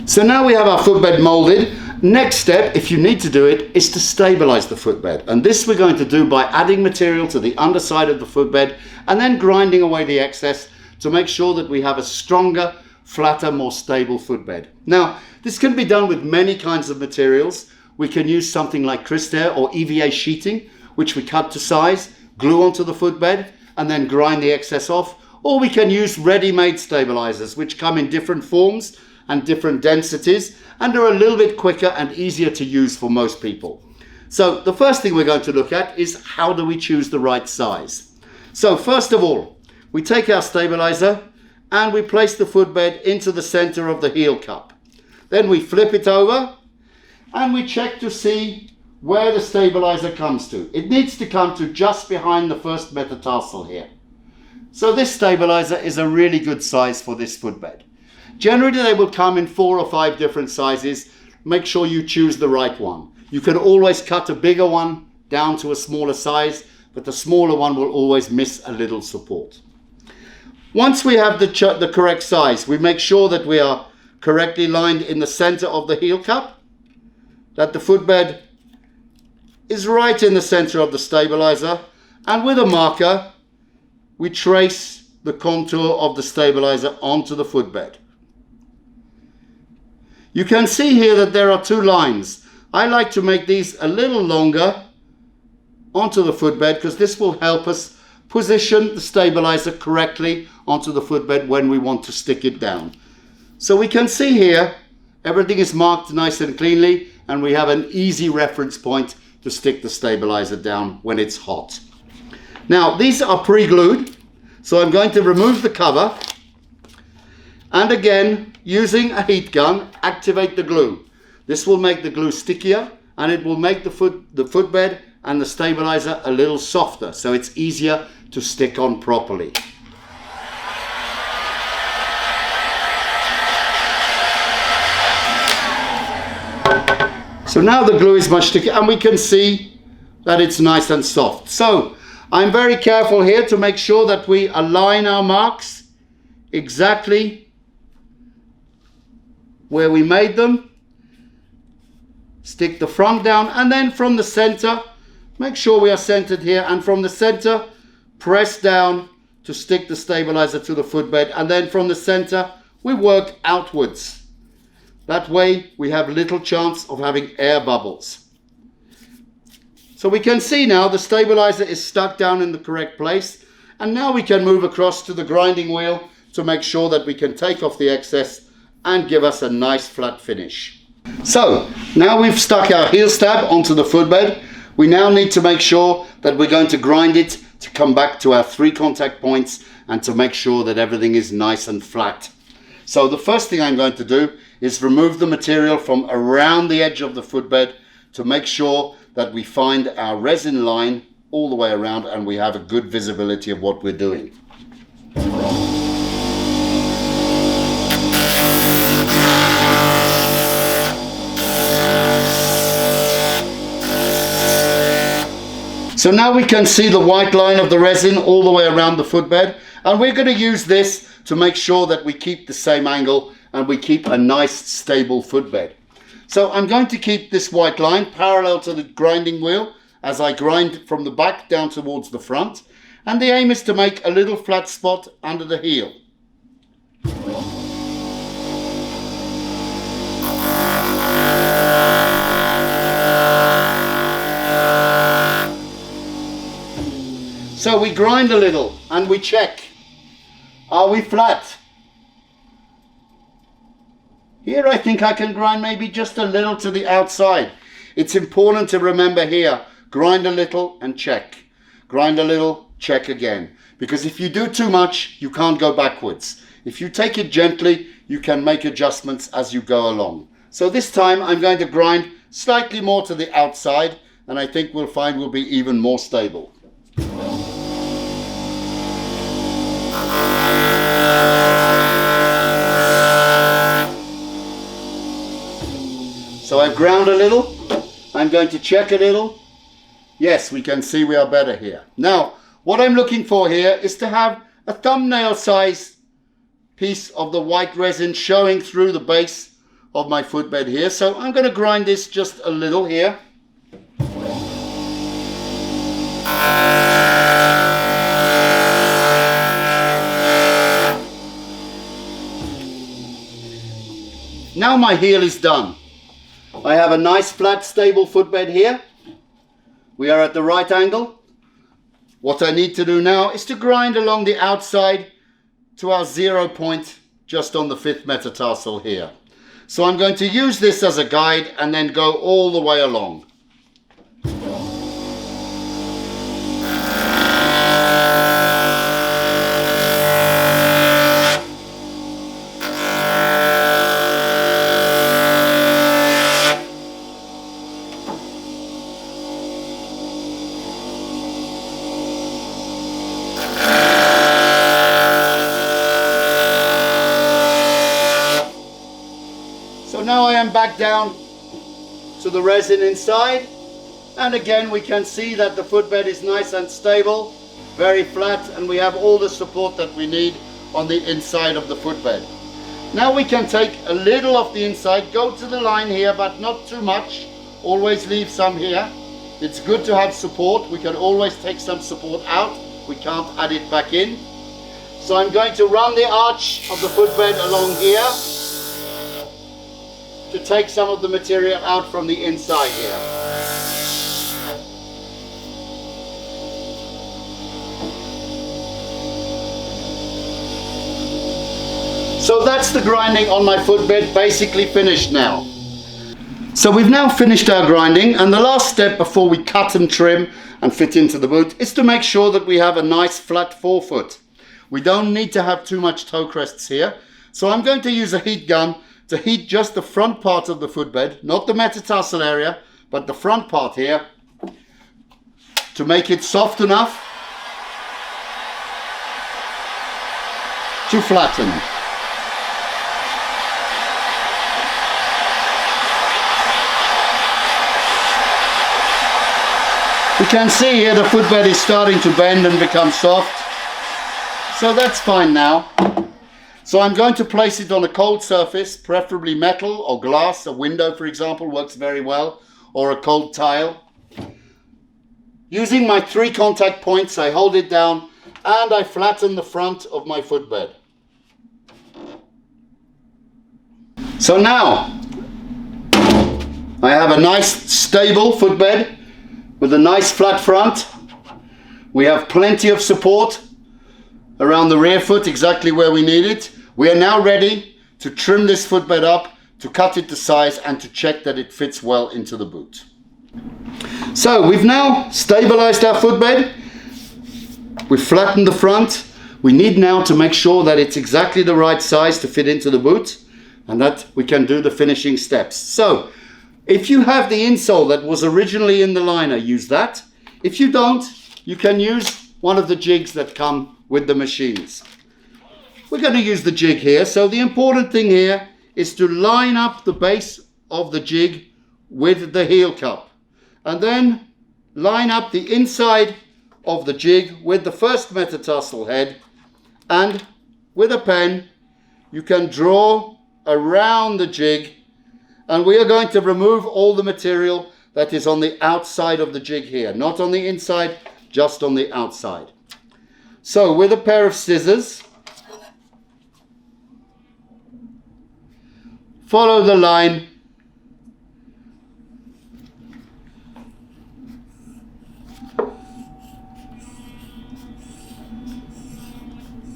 So now we have our footbed molded. Next step, if you need to do it, is to stabilize the footbed. And this we're going to do by adding material to the underside of the footbed and then grinding away the excess to make sure that we have a stronger, flatter, more stable footbed. Now, this can be done with many kinds of materials. We can use something like Crystair or EVA sheeting, which we cut to size, glue onto the footbed, and then grind the excess off. Or we can use ready-made stabilizers, which come in different forms and different densities, and are a little bit quicker and easier to use for most people. So the first thing we're going to look at is how do we choose the right size. So first of all, we take our stabilizer and we place the footbed into the center of the heel cup. Then we flip it over and we check to see where the stabilizer comes to. It needs to come to just behind the first metatarsal here. So this stabilizer is a really good size for this footbed. Generally they will come in 4 or 5 different sizes. Make sure you choose the right one. You can always cut a bigger one down to a smaller size, but the smaller one will always miss a little support. Once we have the correct size, we make sure that we are correctly lined in the center of the heel cup, that the footbed is right in the center of the stabilizer, and with a marker we trace the contour of the stabilizer onto the footbed. You can see here that there are 2 lines. I like to make these a little longer onto the footbed because this will help us position the stabilizer correctly onto the footbed when we want to stick it down. So we can see here everything is marked nice and cleanly, and we have an easy reference point to stick the stabilizer down when it's hot. Now these are pre-glued, so I'm going to remove the cover and again, using a heat gun, activate the glue. This will make the glue stickier and it will make the footbed and the stabilizer a little softer, so it's easier to stick on properly. So now the glue is much thicker and we can see that it's nice and soft. So I'm very careful here to make sure that we align our marks exactly where we made them. Stick the front down and then from the center, make sure we are centered here, and from the center, press down to stick the stabilizer to the footbed, and then from the center, we work outwards. That way we have little chance of having air bubbles. So we can see now the stabilizer is stuck down in the correct place, and now we can move across to the grinding wheel to make sure that we can take off the excess and give us a nice flat finish. So now we've stuck our heel stab onto the footbed. We now need to make sure that we're going to grind it to come back to our 3 contact points and to make sure that everything is nice and flat. So the first thing I'm going to do is remove the material from around the edge of the footbed to make sure that we find our resin line all the way around and we have a good visibility of what we're doing. So now we can see the white line of the resin all the way around the footbed, and we're going to use this to make sure that we keep the same angle and we keep a nice stable footbed. So I'm going to keep this white line parallel to the grinding wheel as I grind from the back down towards the front, and the aim is to make a little flat spot under the heel. So we grind a little and we check. Are we flat? Here I think I can grind maybe just a little to the outside. It's important to remember here, grind a little and check. Grind a little, check again. Because if you do too much, you can't go backwards. If you take it gently, you can make adjustments as you go along. So this time I'm going to grind slightly more to the outside, and I think we'll find we'll be even more stable. So I've ground a little. I'm going to check a little. Yes, we can see we are better here. Now, what I'm looking for here is to have a thumbnail size piece of the white resin showing through the base of my footbed here. So I'm going to grind this just a little here. Now my heel is done. I have a nice flat stable footbed here. We are at the right angle. What I need to do now is to grind along the outside to our 0 point just on the 5th metatarsal here. So I'm going to use this as a guide and then go all the way along. So now I am back down to the resin inside, and again we can see that the footbed is nice and stable, very flat, and we have all the support that we need on the inside of the footbed. Now we can take a little of the inside, go to the line here, but not too much. Always leave some here. It's good to have support. We can always take some support out. We can't add it back in. So I'm going to run the arch of the footbed along here to take some of the material out from the inside here. So that's the grinding on my footbed, basically finished now. So we've now finished our grinding, and the last step before we cut and trim and fit into the boot is to make sure that we have a nice flat forefoot. We don't need to have too much toe crests here. So I'm going to use a heat gun to heat just the front part of the footbed, not the metatarsal area, but the front part here, to make it soft enough to flatten. You can see here the footbed is starting to bend and become soft, so that's fine now. So I'm going to place it on a cold surface, preferably metal or glass. A window, for example, works very well, or a cold tile. Using my 3 contact points, I hold it down and I flatten the front of my footbed. So now I have a nice stable footbed with a nice flat front. We have plenty of support around the rear foot, exactly where we need it. We are now ready to trim this footbed up, to cut it to size, and to check that it fits well into the boot. So we've now stabilized our footbed. We've flattened the front. We need now to make sure that it's exactly the right size to fit into the boot, and that we can do the finishing steps. So if you have the insole that was originally in the liner, use that. If you don't, you can use one of the jigs that come with the machines. We're going to use the jig here. So the important thing here is to line up the base of the jig with the heel cup, and then line up the inside of the jig with the first metatarsal head, and with a pen you can draw around the jig, and we are going to remove all the material that is on the outside of the jig here, not on the inside, just on the outside. So with a pair of scissors, follow the line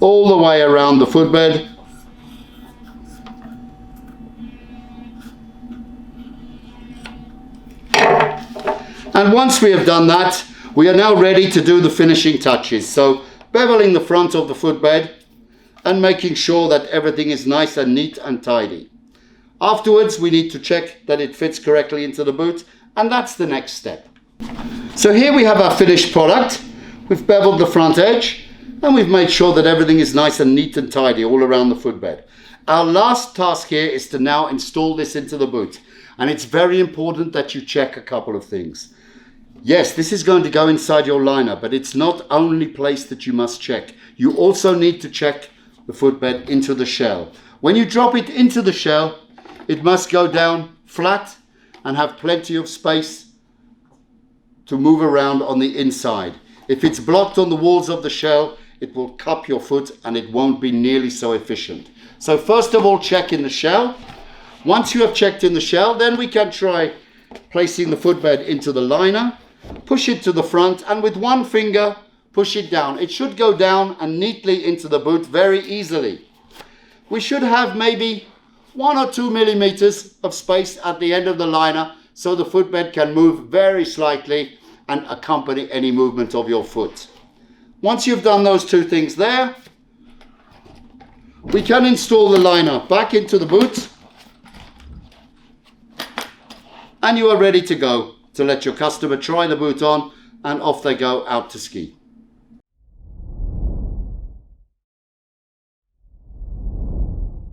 all the way around the footbed. And once we have done that, we are now ready to do the finishing touches. So beveling the front of the footbed and making sure that everything is nice and neat and tidy. Afterwards, we need to check that it fits correctly into the boot, and that's the next step. So here we have our finished product. We've beveled the front edge, and we've made sure that everything is nice and neat and tidy all around the footbed. Our last task here is to now install this into the boot, and it's very important that you check a couple of things. Yes, this is going to go inside your liner, but it's not only place that you must check. You also need to check the footbed into the shell. When you drop it into the shell, It must go down flat and have plenty of space to move around on the inside. If it's blocked on the walls of the shell, it will cup your foot and it won't be nearly so efficient. So first of all, check in the shell. Once you have checked in the shell, then we can try placing the footbed into the liner. Push it to the front and with one finger, push it down. It should go down and neatly into the boot very easily. We should have maybe 1 or 2 millimeters of space at the end of the liner so the footbed can move very slightly and accompany any movement of your foot. Once you've done those two things there, we can install the liner back into the boot and you are ready to go to let your customer try the boot on and off they go out to ski.